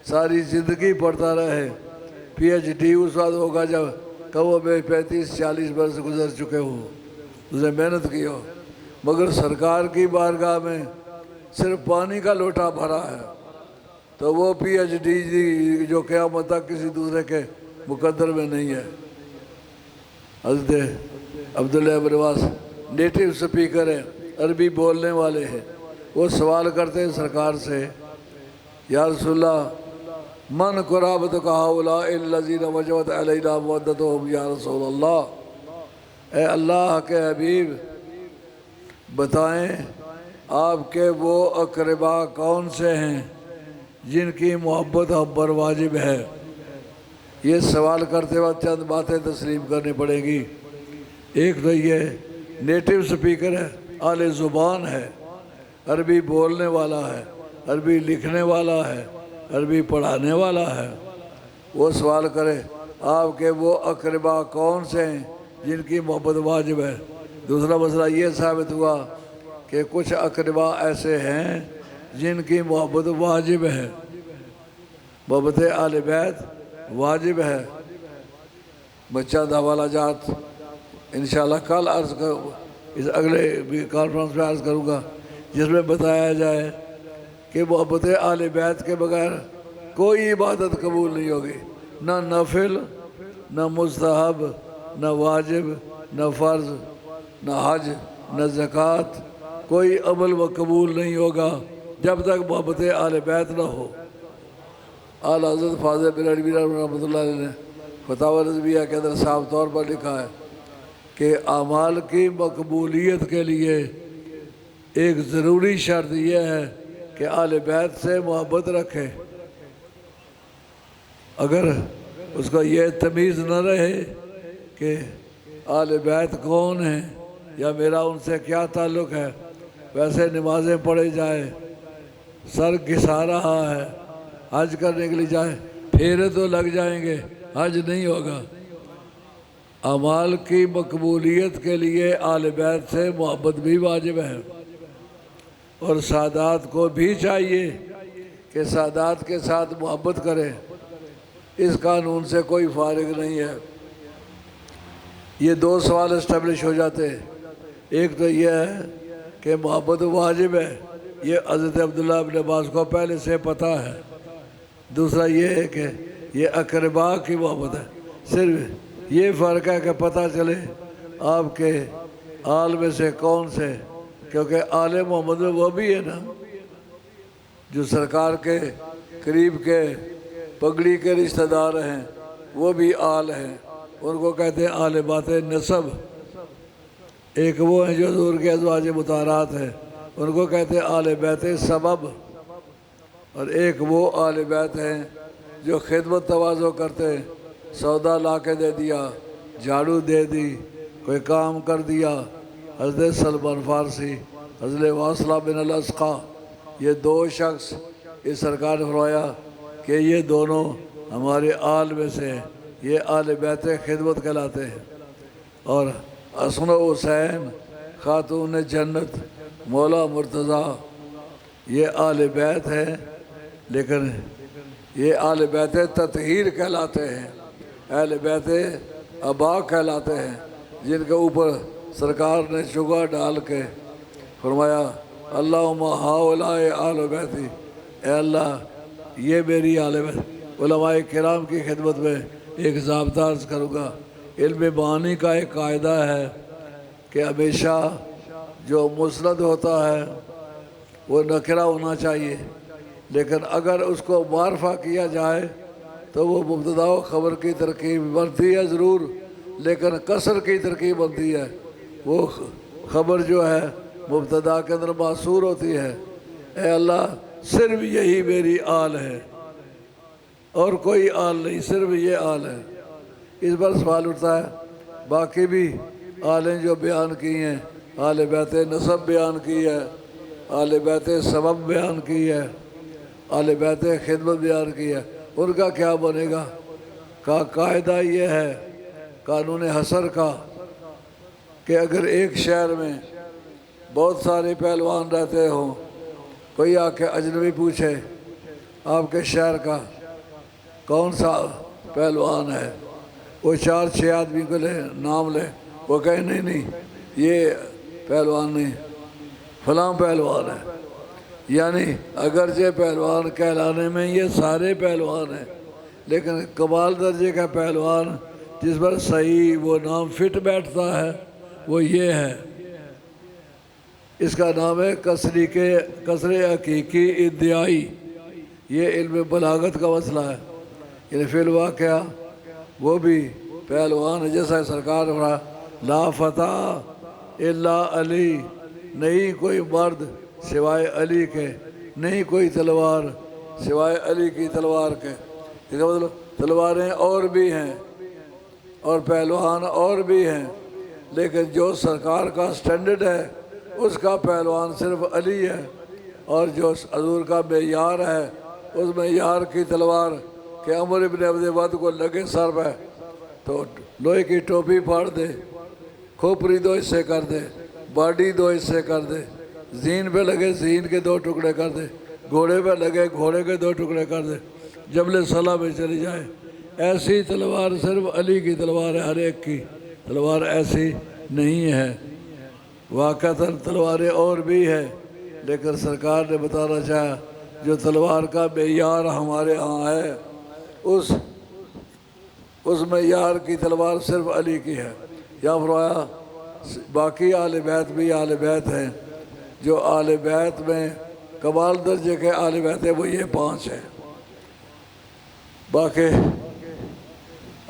ساری زندگی پڑھتا رہے، پی ایچ ڈی اس وقت ہوگا جب کہو میں 35-40 برس گزر چکے ہوں، اس نے محنت کی ہو، مگر سرکار کی بارگاہ میں صرف پانی کا لوٹا بھرا ہے، تو وہ پی ایچ ڈی جو قیامت تک کسی دوسرے کے مقدر میں نہیں ہے۔ حضرت عبداللہ بن عباس نیٹو سپیکر ہیں، عربی بولنے والے ہیں، وہ سوال کرتے ہیں سرکار سے، یا رسول اللہ من قرابت هؤلاء الذین وجبت علینا مودتهم یا رسول اللہ، اے اللہ کے حبیب بتائیں آپ کے وہ اقربا کون سے ہیں جن کی محبت ہم پر واجب ہے۔ یہ سوال کرتے وقت چند باتیں تسلیم کرنی پڑیں گی۔ ایک تو یہ نیٹو سپیکر ہے، اعلی زبان ہے، عربی بولنے والا ہے، عربی لکھنے والا ہے، عربی پڑھانے والا ہے، وہ سوال کرے آپ کے وہ اقربا کون سے ہیں جن کی محبت واجب ہے۔ دوسرا مسئلہ یہ ثابت ہوا کہ کچھ اقربا ایسے ہیں جن کی محبت واجب ہے، محبت اہل بیت واجب ہے۔ میں چند حوالہ جات انشاءاللہ کل عرض کروں، اس اگلے کانفرنس میں عرض کروں گا، جس میں بتایا جائے کہ محبت اہل بیت کے بغیر کوئی عبادت قبول نہیں ہوگی، نہ نفل، نہ مستحب، نہ واجب، نہ فرض، نہ حج، نہ زکوٰۃ، کوئی عمل و قبول نہیں ہوگا جب تک محبت اہل بیت نہ ہو۔ اعلیٰ حضرت فاضل بن ربیع رحمۃ اللہ علیہ نے فتاوی رضویہ کے اندر صاف طور پر لکھا ہے کہ اعمال کی مقبولیت کے لیے ایک ضروری شرط یہ ہے کہ اہل بیت سے محبت رکھے۔ اگر اس کو یہ تمیز نہ رہے کہ اہل بیت کون ہیں یا میرا ان سے کیا تعلق ہے، ویسے نمازیں پڑھے جائے، سر گھسا رہا ہے، حج کرنے کے لیے جائے، پھیرے تو لگ جائیں گے، حج نہیں ہوگا۔ اعمال کی مقبولیت کے لیے اہل بیت سے محبت بھی واجب ہے، اور سادات کو بھی چاہیے کہ سادات کے ساتھ محبت کرے، اس قانون سے کوئی فارغ نہیں ہے۔ یہ دو سوال اسٹیبلش ہو جاتے ہیں، ایک تو یہ ہے کہ محبت واجب ہے، یہ حضرت عبداللہ بن عباس کو پہلے سے پتہ ہے۔ دوسرا یہ ہے کہ یہ اقربا کی محبت ہے، صرف یہ فرق ہے کہ پتہ چلے آپ کے آل میں سے کون سے، کیونکہ آل محمد میں وہ بھی ہے نا جو سرکار کے قریب کے پگڑی کے رشتہ دار ہیں، وہ بھی آل ہیں، ان کو کہتے ہیں آل بات نسب۔ ایک وہ ہیں جو حضور کے ازواج مطہرات ہیں، ان کو کہتے ہیں آل بیت سبب، اور ایک وہ آل بیت ہیں جو خدمت تواضع کرتے ہیں، سودا لا کے دے دیا، جھاڑو دے دی، کوئی کام کر دیا۔ حضرت سلمان فارسی، حضرت واصلہ بن الاسقا، یہ دو شخص اس سرکار نے فرمایا کہ یہ دونوں ہمارے آل میں سے ہیں، یہ آل بیت خدمت کہلاتے ہیں۔ اور حسن و حسین خاتون جنت مولا مرتضیٰ، یہ آل بیت ہیں، لیکن یہ آل بیت تطہیر کہلاتے ہیں، اہل بیت ابا کہلاتے ہیں، جن کے اوپر سرکار نے شگا ڈال کے فرمایا اللہم ہؤلاء آل بیتی، اے اللہ یہ میری آل بیت۔ علماء کرام کی خدمت میں ایک ضابطہ عرض کروں گا، علم معانی کا ایک قاعدہ ہے کہ ہمیشہ جو مسند ہوتا ہے وہ نکرہ ہونا چاہیے، لیکن اگر اس کو معرفہ کیا جائے تو وہ مبتدا و خبر کی ترکیب بنتی ہے ضرور، لیکن قصر کی ترکیب بنتی ہے۔ وہ خبر جو ہے مبتدا کے اندر محصور ہوتی ہے، اے اللہ صرف یہی میری آل ہے اور کوئی آل نہیں، صرف یہ آل ہے۔ اس پر سوال اٹھتا ہے باقی بھی آلیں جو بیان کی ہیں، آل بیت نسب بیان کی ہے، آل بیت سبب بیان کی ہے، آل بیت خدمت بیان کی ہے، ان کا کیا بنے گا؟ قاعدہ یہ ہے قانون حصر کا کہ اگر ایک شہر میں بہت سارے پہلوان رہتے ہوں، کوئی آ کے اجنبی پوچھے آپ کے شہر کا کون سا پہلوان ہے، وہ 4-6 آدمی کو لے نام لے، وہ کہے نہیں یہ پہلوان نہیں، فلاں پہلوان ہے۔ یعنی اگرچہ پہلوان کہلانے میں یہ سارے پہلوان ہیں، لیکن کمال درجے کا پہلوان جس پر صحیح وہ نام فٹ بیٹھتا ہے وہ یہ ہے، اس کا نام ہے قصر حقیقی ادعائی۔ یہ علم بلاغت کا مسئلہ ہے، یعنی فی الواقعہ وہ بھی پہلوان ہے، جیسا سرکار فرمایا لا فتح الا علی، نہیں کوئی مرد سوائے علی کے، نہیں کوئی تلوار سوائے علی کی تلوار کے۔ اس کا مطلب تلواریں اور بھی ہیں اور پہلوان اور بھی ہیں، لیکن جو سرکار کا سٹینڈرڈ ہے اس کا پہلوان صرف علی ہے، اور جو حضور کا معیار ہے اس معیار کی تلوار کہ عمر ابن عبد ود کو لگے سر پہ تو لوہے کی ٹوپی پھاڑ دے، کھوپری 2 حصے کر دے، باڈی 2 حصے کر دے، زین پہ لگے زین کے 2 ٹکڑے کر دے، گھوڑے پہ لگے گھوڑے کے 2 ٹکڑے کر دے، جبل صلاح میں چلی جائے۔ ایسی تلوار صرف علی کی تلوار ہے، ہر ایک کی تلوار ایسی نہیں ہے۔ واقعتاً تلواریں اور بھی ہیں، لیکن سرکار نے بتانا چاہا جو تلوار کا معیار ہمارے ہاں ہے اس معیار کی تلوار صرف علی کی ہے۔ یا فرمایا باقی آل بیت بھی آل بیت ہیں، جو آل بیت میں کمال درجے کے آل بیت ہیں وہ یہ 5 ہیں۔ باقی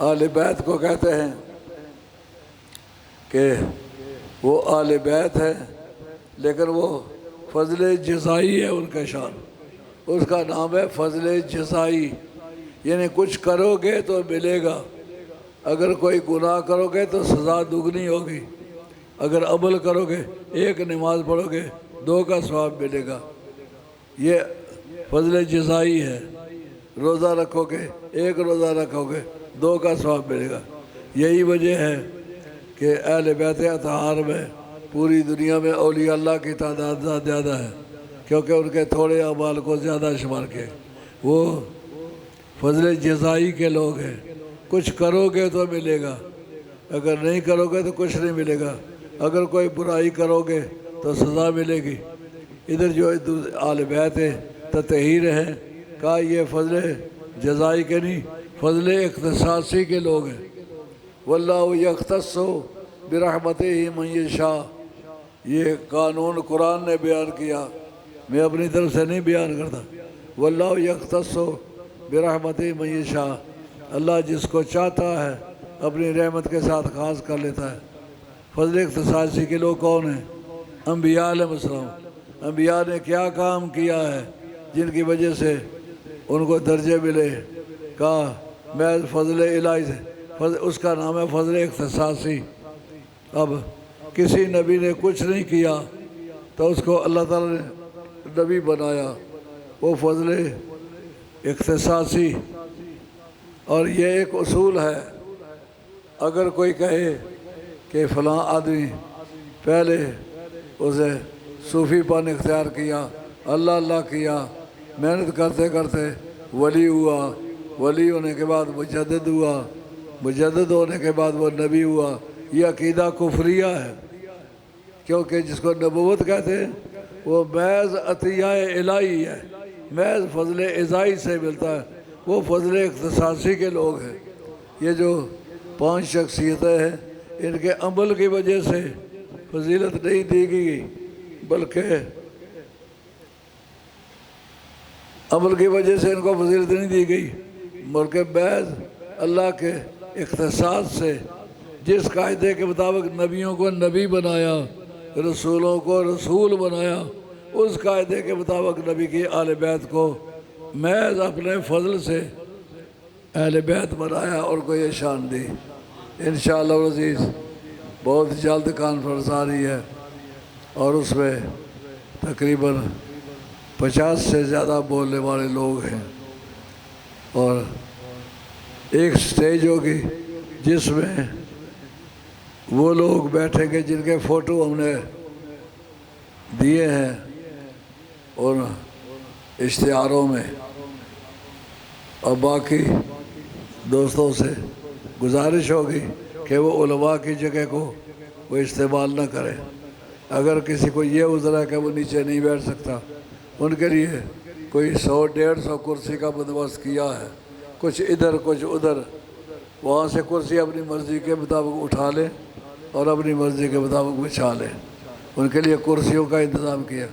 آل بیت کو کہتے ہیں کہ وہ آل بیت ہے، لیکن وہ فضل جزائی ہے ان کا شان، اس کا نام ہے فضل جزائی، یعنی کچھ کرو گے تو ملے گا، اگر کوئی گناہ کرو گے تو سزا دگنی ہوگی، اگر عمل کرو گے 1 نماز پڑھو گے 2 کا ثواب ملے گا، یہ فضل جزائی ہے۔ روزہ رکھو گے 1 روزہ رکھو گے 2 کا ثواب ملے گا۔ یہی وجہ ہے کہ اہل بیت اطہار میں پوری دنیا میں اولیاء اللہ کی تعداد زیادہ ہے، کیونکہ ان کے تھوڑے اعمال کو زیادہ شمار کے وہ فضل جزائی کے لوگ ہیں۔ کچھ کرو گے تو ملے گا، اگر نہیں کرو گے تو کچھ نہیں ملے گا، اگر کوئی برائی کرو گے تو سزا ملے گی۔ ادھر جو آل بیت تطہیر ہیں کہا یہ فضل جزائی کے نہیں، فضل اختصاصی کے لوگ ہیں۔ واللہ یختص برحمتہ من یشاء، یہ قانون قرآن نے بیان کیا، میں اپنی طرف سے نہیں بیان کرتا۔ واللہ یختص برحمتہ من یشاء، اللہ جس کو چاہتا ہے اپنی رحمت کے ساتھ خاص کر لیتا ہے۔ فضل اختصاصی کے لوگ کون ہیں؟ انبیاء علیہ السلام۔ انبیاء نے کیا کام کیا ہے جن کی وجہ سے ان کو درجے ملے؟ کہا میں فضل الہی سے، اس کا نام ہے فضل اختصاصی۔ اب کسی نبی نے کچھ نہیں کیا تو اس کو اللہ تعالیٰ نے نبی بنایا، وہ فضل اختصاصی۔ اور یہ ایک اصول ہے، اگر کوئی کہے کہ فلاں آدمی پہلے اسے صوفی پن اختیار کیا، اللہ اللہ کیا، محنت کرتے کرتے ولی ہوا، ولی ہونے کے بعد مجدد ہوا، مجدد ہونے کے بعد وہ نبی ہوا، یہ عقیدہ کفریہ ہے، کیونکہ جس کو نبوت کہتے ہیں وہ محض عطیہ الہی ہے، محض فضل الہی سے ملتا ہے، وہ فضل اختصاصی کے لوگ ہیں۔ یہ جو 5 شخصیتیں ہیں ان کے عمل کی وجہ سے فضیلت نہیں دی گئی، بلکہ عمل کی وجہ سے ان کو فضیلت نہیں دی گئی، بلکہ بعض اللہ کے اختصاص سے جس قاعدے کے مطابق نبیوں کو نبی بنایا، رسولوں کو رسول بنایا، اس قاعدے کے مطابق نبی کی اہل بیت کو محض اپنے فضل سے اہل بیت بنایا اور کو یہ شان دی۔ انشاءاللہ العزیز بہت جلد کانفرنس آ رہی ہے اور اس میں تقریباً 50 سے زیادہ بولنے والے لوگ ہیں، اور ایک سٹیج ہوگی جس میں وہ لوگ بیٹھیں گے جن کے فوٹو ہم نے دیے ہیں اور اشتہاروں میں، اور باقی دوستوں سے گزارش ہوگی کہ وہ علماء کی جگہ کو وہ استعمال نہ کریں۔ اگر کسی کو یہ عذر ہے کہ وہ نیچے نہیں بیٹھ سکتا، ان کے لیے کوئی 100-150 کرسی کا بندوبست کیا ہے، کچھ ادھر کچھ ادھر، وہاں سے کرسی اپنی مرضی کے مطابق اٹھا لیں اور اپنی مرضی کے مطابق بچھا لیں، ان کے لیے کرسیوں کا انتظام کیا۔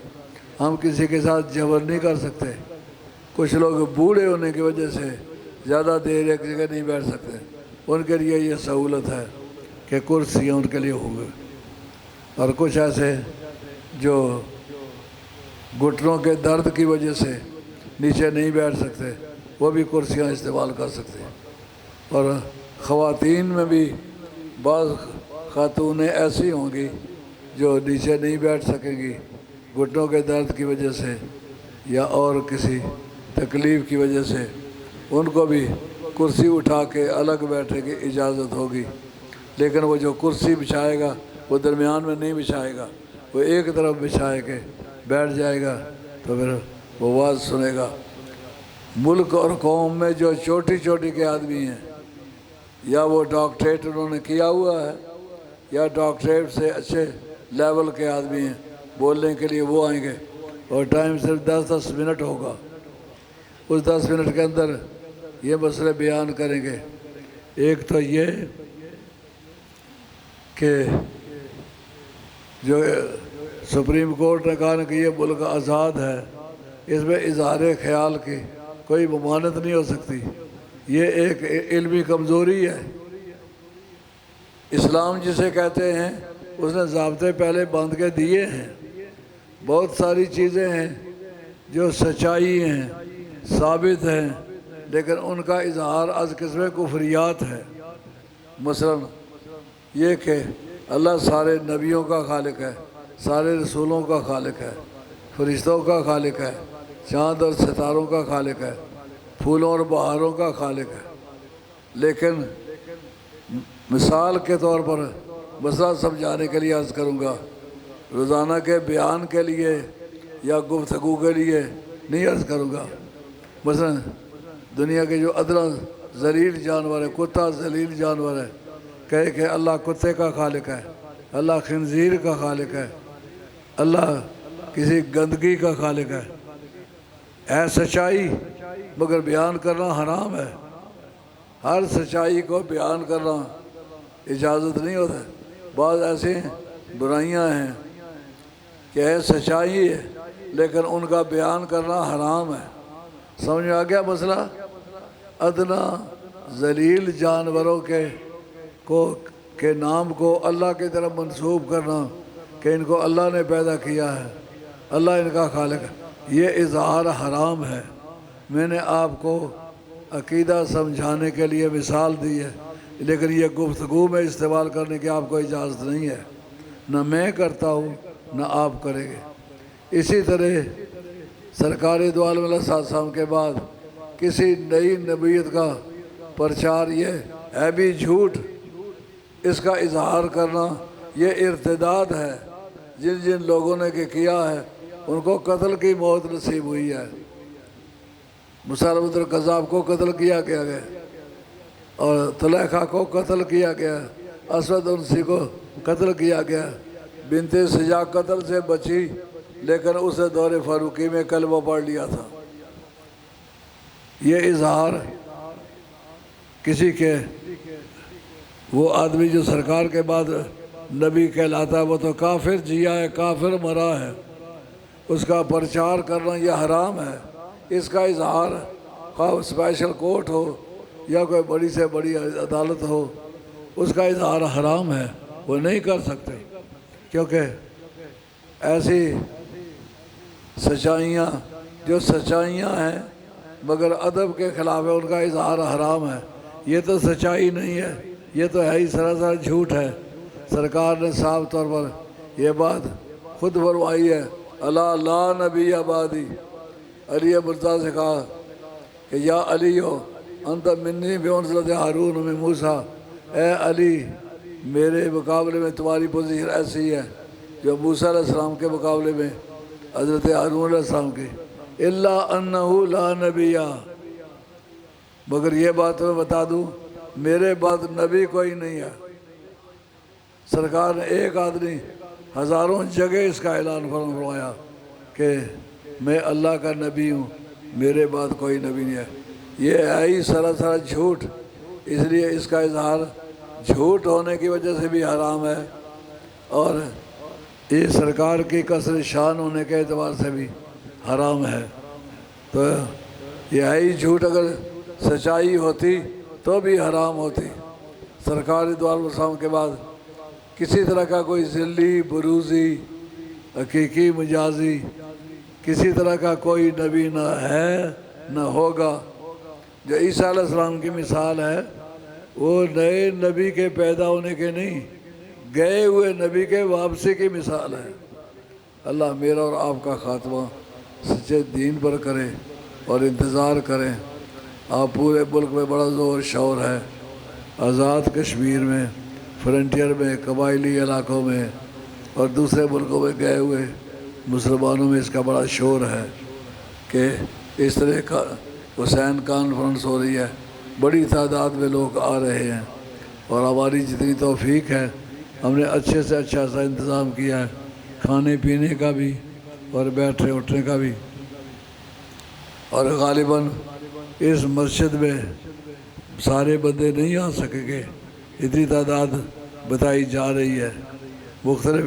ہم کسی کے ساتھ جبر نہیں کر سکتے، کچھ لوگ بوڑھے ہونے کی وجہ سے زیادہ دیر ایک جگہ نہیں بیٹھ سکتے، ان کے لیے یہ سہولت ہے کہ کرسیاں ان کے لیے ہوں گے، اور کچھ ایسے جو گھٹنوں کے درد کی وجہ سے نیچے نہیں بیٹھ سکتے وہ بھی کرسیاں استعمال کر سکتے ہیں۔ اور خواتین میں بھی بعض خاتونیں ایسی ہوں گی جو نیچے نہیں بیٹھ سکیں گی گھٹنوں کے درد کی وجہ سے یا اور کسی تکلیف کی وجہ سے، ان کو بھی کرسی اٹھا کے الگ بیٹھنے کی اجازت ہوگی، لیکن وہ جو کرسی بچھائے گا وہ درمیان میں نہیں بچھائے گا، وہ ایک طرف بچھائے کے بیٹھ جائے گا تو پھر وہ واز سنے گا۔ ملک اور قوم میں جو چھوٹی چھوٹی کے آدمی ہیں، یا وہ ڈاکٹریٹ انہوں نے کیا ہوا ہے یا ڈاکٹریٹ سے اچھے لیول کے آدمی ہیں، بولنے کے لیے وہ آئیں گے، اور ٹائم صرف 10 منٹ ہوگا، اس 10 منٹ کے اندر یہ مسئلے بیان کریں گے۔ ایک تو یہ کہ جو سپریم کورٹ نے کہا کہ یہ ملک آزاد ہے، اس میں اظہار خیال کی کوئی ممانعت نہیں ہو سکتی، یہ ایک علمی کمزوری ہے۔ اسلام جسے کہتے ہیں اس نے ضابطے پہلے باندھ کے دیے ہیں، بہت ساری چیزیں ہیں جو سچائی ہیں، ثابت ہیں، لیکن ان کا اظہار از قسم کفریات ہے۔ مثلا یہ کہ اللہ سارے نبیوں کا خالق ہے، سارے رسولوں کا خالق ہے، فرشتوں کا خالق ہے، چاند اور ستاروں کا خالق ہے، پھولوں اور بہاروں کا خالق ہے، لیکن مثال کے طور پر مسئلہ سمجھانے کے لیے عرض کروں گا، روزانہ کے بیان کے لیے یا گفتگو کے لیے نہیں عرض کروں گا۔ مثلا دنیا کے جو ادنا ذلیل جانور ہے، کتا ذلیل جانور ہے، کہے کہ اللہ کتے کا خالق ہے، اللہ خنزیر کا خالق ہے، اللہ کسی گندگی کا خالق ہے سچائی، مگر بیان کرنا حرام ہے۔ ہر سچائی کو بیان کرنا اجازت نہیں ہوتا، بعض ایسی برائیاں ہیں کہ ہے سچائی ہے لیکن ان کا بیان کرنا حرام ہے۔ سمجھ میں آ گیا مسئلہ؟ ادنا ذلیل جانوروں کے نام کو اللہ کی طرف منسوب کرنا کہ ان کو اللہ نے پیدا کیا ہے، اللہ ان کا خالق ہے، یہ اظہار حرام ہے۔ میں نے آپ کو عقیدہ سمجھانے کے لیے مثال دی ہے، لیکن یہ گفتگو میں استعمال کرنے کی آپ کو اجازت نہیں ہے، نہ میں کرتا ہوں نہ آپ کریں گے۔ اسی طرح سرکار دو عالم علیہ السلام کے بعد کسی نئی نبوت کا پرچار یہ ہے بھی جھوٹ، اس کا اظہار کرنا یہ ارتداد ہے۔ جن جن لوگوں نے کیا ہے ان کو قتل کی موت نصیب ہوئی ہے۔ مسلمۃ الکذاب کو قتل کیا گیا اور طلیقہ کو قتل کیا گیا، اسود انسی کو قتل کیا گیا، بنت سجا قتل سے بچی لیکن اسے دور فاروقی میں کلمہ پڑھ لیا تھا۔ یہ اظہار کسی کے وہ آدمی جو سرکار کے بعد نبی کہلاتا ہے وہ تو کافر جیا ہے، کافر مرا ہے، اس کا پرچار کرنا یہ حرام ہے۔ اس کا اظہار خواہ اسپیشل کورٹ ہو یا کوئی بڑی سے بڑی عدالت ہو، اس کا اظہار حرام ہے، وہ نہیں کر سکتے، کیونکہ ایسی سچائیاں جو سچائیاں ہیں مگر ادب کے خلاف ہے، ان کا اظہار حرام ہے۔ یہ تو سچائی نہیں ہے، یہ تو ہے ہی سراسر جھوٹ ہے۔ سرکار نے صاف طور پر یہ بات خود فرمائی ہے، الا لا نبی بعدی۔ علی مرتضیٰ سے کہا کہ یا علی ہو انت منی بمنزلۃ ہارون من موسیٰ، اے علی میرے مقابلے میں تمہاری پوزیشن ایسی ہے جو موسیٰ علیہ السلام کے مقابلے میں حضرت ہارون علیہ السلام کی، الا انہ لا نبی، مگر یہ بات میں بتا دوں میرے بعد نبی کوئی نہیں ہے۔ سرکار نے ایک آدمی ہزاروں جگہ اس کا اعلان فرمایا کہ میں اللہ کا نبی ہوں، میرے بعد کوئی نبی نہیں ہے۔ یہ ہے ہی سراسر جھوٹ، اس لیے اس کا اظہار جھوٹ ہونے کی وجہ سے بھی حرام ہے، اور یہ سرکار کی کثر شان ہونے کے اعتبار سے بھی حرام ہے۔ تو یہ ہے ہی جھوٹ، اگر سچائی ہوتی تو بھی حرام ہوتی۔ سرکار دو عالم السلام کے بعد کسی طرح کا کوئی ذلی، بروزی، حقیقی، مجازی کسی طرح کا کوئی نبی نہ ہے نہ ہوگا۔ جو عیسیٰ علیہ السلام کی مثال ہے وہ نئے نبی کے پیدا ہونے کے نہیں، گئے ہوئے نبی کے واپسی کی مثال ہے۔ اللہ میرا اور آپ کا خاتمہ سچے دین پر کرے اور انتظار کریں۔ آپ پورے ملک میں بڑا زور شور ہے، آزاد کشمیر میں، فرنٹیئر میں، قبائلی علاقوں میں اور دوسرے ملکوں میں گئے ہوئے مسلمانوں میں اس کا بڑا شور ہے کہ اس طرح کا حسین کانفرنس ہو رہی ہے، بڑی تعداد میں لوگ آ رہے ہیں، اور ہماری جتنی توفیق ہے ہم نے اچھے سے اچھا سا انتظام کیا ہے، کھانے پینے کا بھی اور بیٹھنے اٹھنے کا بھی، اور غالباً اس مسجد میں سارے بندے نہیں آ سکیں گے، اتنی تعداد بتائی جا رہی ہے۔ مختلف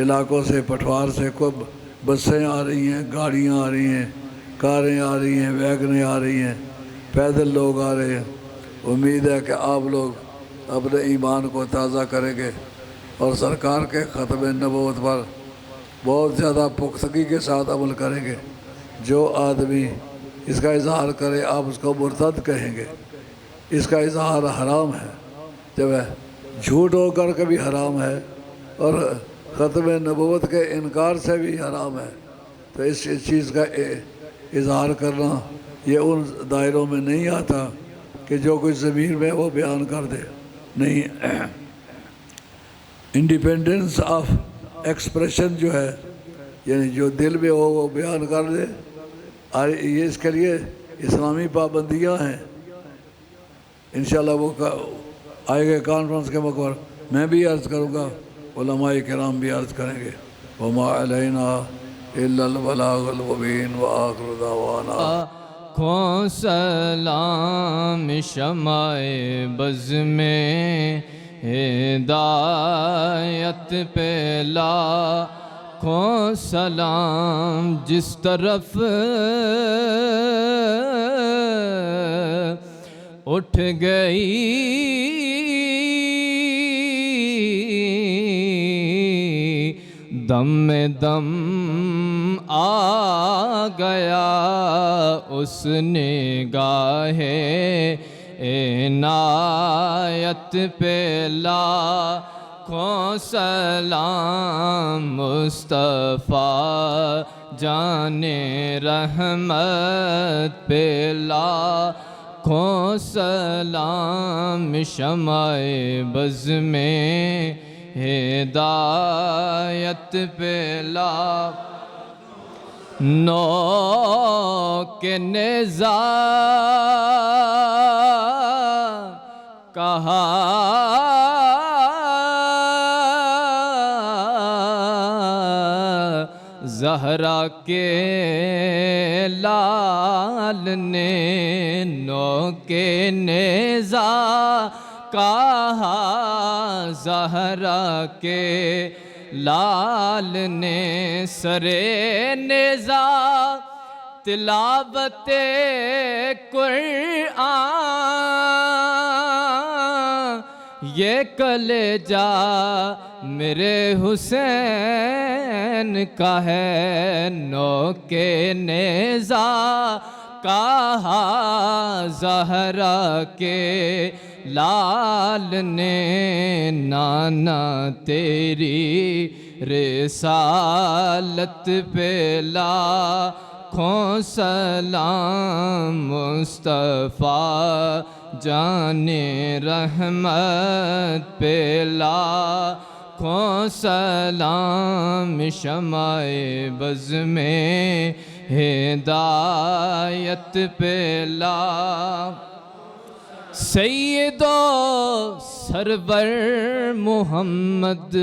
علاقوں سے، پٹوار سے کوئی بسیں آ رہی ہیں، گاڑیاں آ رہی ہیں، کاریں آ رہی ہیں، ویگنیں آ رہی ہیں، پیدل لوگ آ رہے ہیں۔ امید ہے کہ آپ لوگ اپنے ایمان کو تازہ کریں گے اور سرکار کے ختم نبوت پر بہت زیادہ پختگی کے ساتھ عمل کریں گے۔ جو آدمی اس کا اظہار کرے آپ اس کو مرتد کہیں گے، اس کا اظہار حرام ہے، جب ہے جھوٹ ہو کر کے بھی حرام ہے اور ختم نبوت کے انکار سے بھی حرام ہے۔ تو اس چیز کا اظہار کرنا یہ ان دائروں میں نہیں آتا کہ جو کچھ ضمیر میں وہ بیان کر دے، نہیں۔ انڈیپینڈنس آف ایکسپریشن جو ہے، یعنی جو دل میں ہو وہ بیان کر دے، یہ اس کے لیے اسلامی پابندیاں ہیں۔ انشاءاللہ وہ آئے گئے کانفرنس کے موقع پر میں بھی عرض کروں گا، علماء کرام بھی عرض کریں گے۔ وما علینا الا البلاغ المبین وآخر دعوانا۔ کھو سلام شمع بز میں ہدایت پہ لاکھوں سلام، جس طرف اٹھ گئی دم دم آ گیا اس نگاہ عنایت پہ لاکھوں سلام، مصطفیٰ جان رحمت پہ لاکھوں سلام، شمع بز میں ہدایت پہ نو کے نیزہ کہا زہرا کے لال نے، نو کے نیزہ کہا زہرا کے لال نے، سرے نیزہ تلاوت قرآن یہ کلیجہ میرے حسین کا ہے، نوک نیزہ کہا زہرا کے لال نے، نانا تیری رسالت پہ لاکھوں سلام، مصطفیٰ جان رحمت پہ لاکھوں سلام، شمع بز میں ہدایت پہ سید و سرور محمد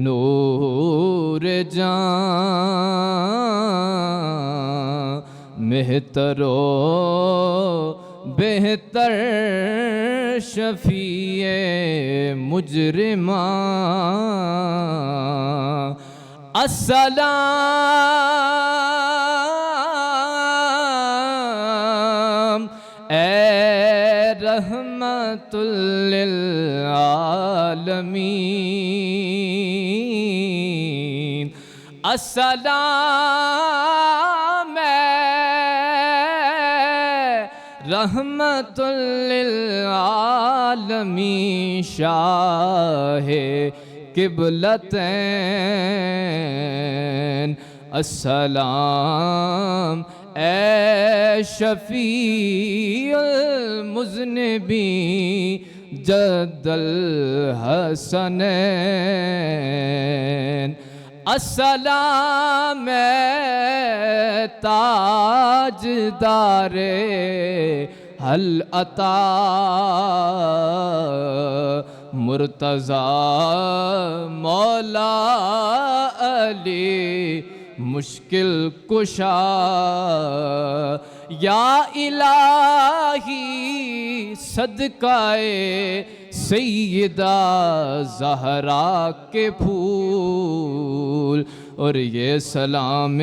نور جان، مہتر و بہتر شفیع مجرمان، السلام اے رحمت للعالمین، السلام اے رحمت للعالمین، شاہ قبلتین، السلام اے شفیع المذنبین، جد الحسنین، السلام اے تاجدار حل عطا، مرتضیٰ مولا علی مشکل کشا، یا الہی صدقہ سیدہ زہرا کے پھول، اور یہ سلام